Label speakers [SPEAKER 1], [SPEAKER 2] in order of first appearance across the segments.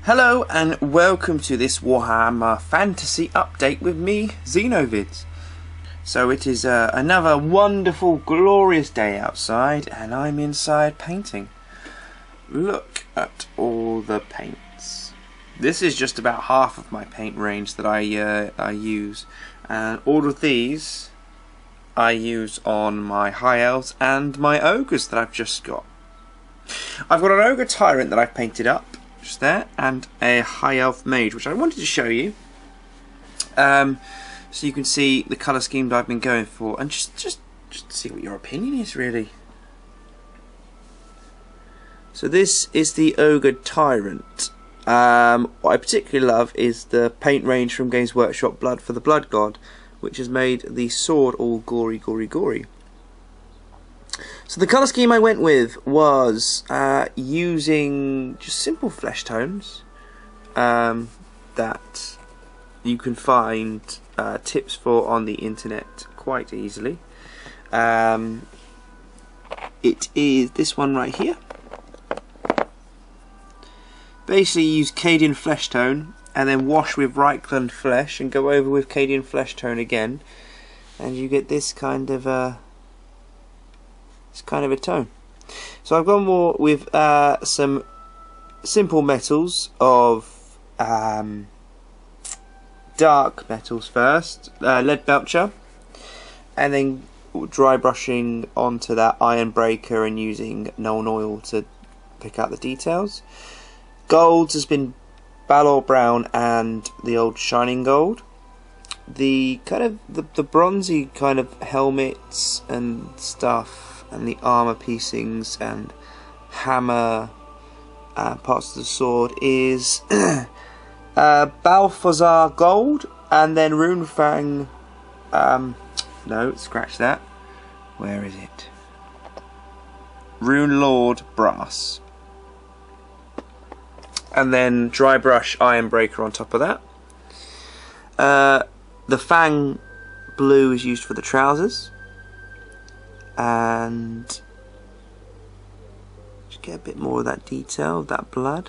[SPEAKER 1] Hello and welcome to this Warhammer Fantasy update with me, Xenovids. So it is another wonderful, glorious day outside and I'm inside painting. Look at all the paints. This is just about half of my paint range that I use, and all of these I use on my High Elves and my Ogres that I've just got. I've got an Ogre Tyrant that I've painted up just there, and a High Elf Mage, which I wanted to show you, so you can see the colour scheme that I've been going for, and just see what your opinion is, really. So this is the Ogre Tyrant. What I particularly love is the paint range from Games Workshop Blood for the Blood God, which has made the sword all gory. So the colour scheme I went with was using just simple flesh tones that you can find tips for on the internet quite easily. It is this one right here. Basically use Cadian flesh tone and then wash with Reichland flesh and go over with Cadian flesh tone again, and you get this kind of a tone. So I've gone more with some simple metals of dark metals first, lead belcher, and then dry brushing onto that iron breaker and using Nuln Oil to pick out the details. Golds has been Balor Brown and the old Shining Gold. The kind of the bronzy kind of helmets and stuff, and the armour piecings and hammer parts of the sword is Balthazar Gold, and then Runefang, no, scratch that, where is it? Rune Lord Brass. And then dry brush iron breaker on top of that. The Fang blue is used for the trousers, and just get a bit more of that detail, of that blood.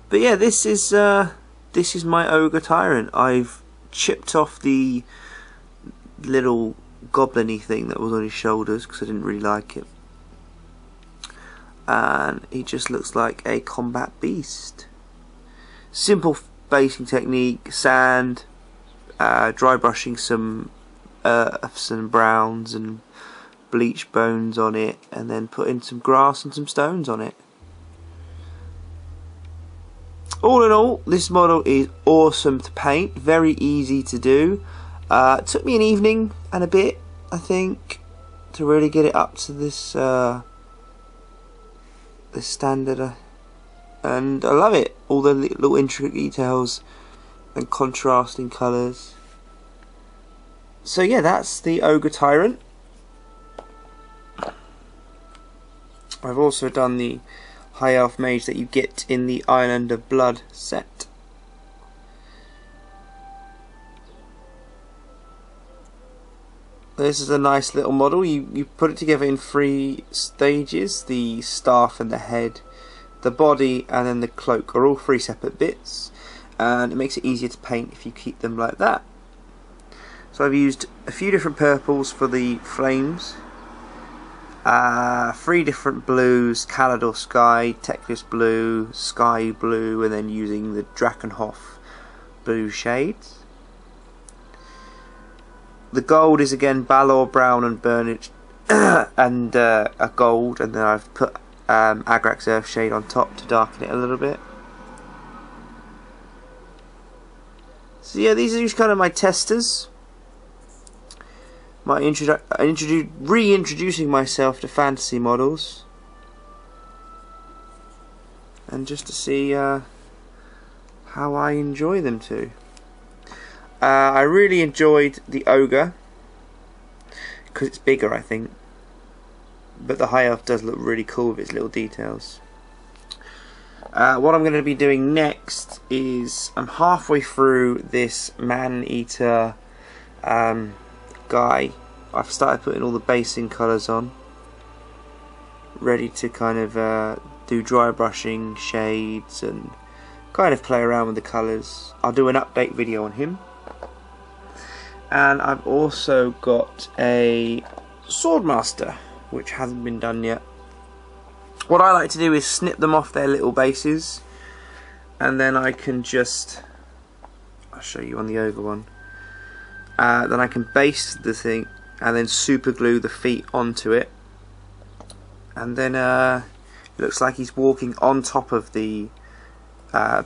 [SPEAKER 1] But yeah, this is my Ogre Tyrant. I've chipped off the little goblin-y thing that was on his shoulders because I didn't really like it, and he just looks like a combat beast. Simple basing technique, sand, dry brushing some browns and bleach bones on it, and then putting some grass and some stones on it. All in all, this model is awesome to paint, very easy to do. It took me an evening and a bit, I think, to really get it up to this standard, and I love it. All the little intricate details and contrasting colours. So yeah, that's the Ogre Tyrant. I've also done the High Elf Mage that you get in the Island of Blood set. This is a nice little model. You put it together in 3 stages: the staff and the head, the body, and then the cloak are all 3 separate bits, and it makes it easier to paint if you keep them like that. So I've used a few different purples for the flames, 3 different blues: Calador Sky, Teclis Blue, Sky Blue, and then using the Drakenhof blue shades. The gold is again Balor Brown and Burnished and a gold, and then I've put Agrax Earthshade on top to darken it a little bit. So yeah, these are just kind of my testers. My reintroducing myself to fantasy models, and just to see how I enjoy them too. I really enjoyed the Ogre because it's bigger, I think, but the High Elf does look really cool with its little details. What I'm going to be doing next is I'm halfway through this Man-Eater guy. I've started putting all the basing colours on, ready to kind of do dry brushing, shades, and kind of play around with the colours. I'll do an update video on him. And I've also got a Swordmaster, which hasn't been done yet. What I like to do is snip them off their little bases, and then I can just, I'll show you on the Ogre one, then I can base the thing and then super glue the feet onto it, and then it looks like he's walking on top of the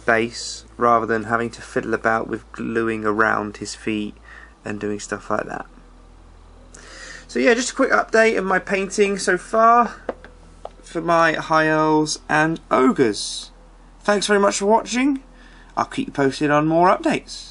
[SPEAKER 1] base rather than having to fiddle about with gluing around his feet and doing stuff like that. So yeah, just a quick update of my painting so far for my High Elves and Ogres. Thanks very much for watching. I'll keep you posted on more updates.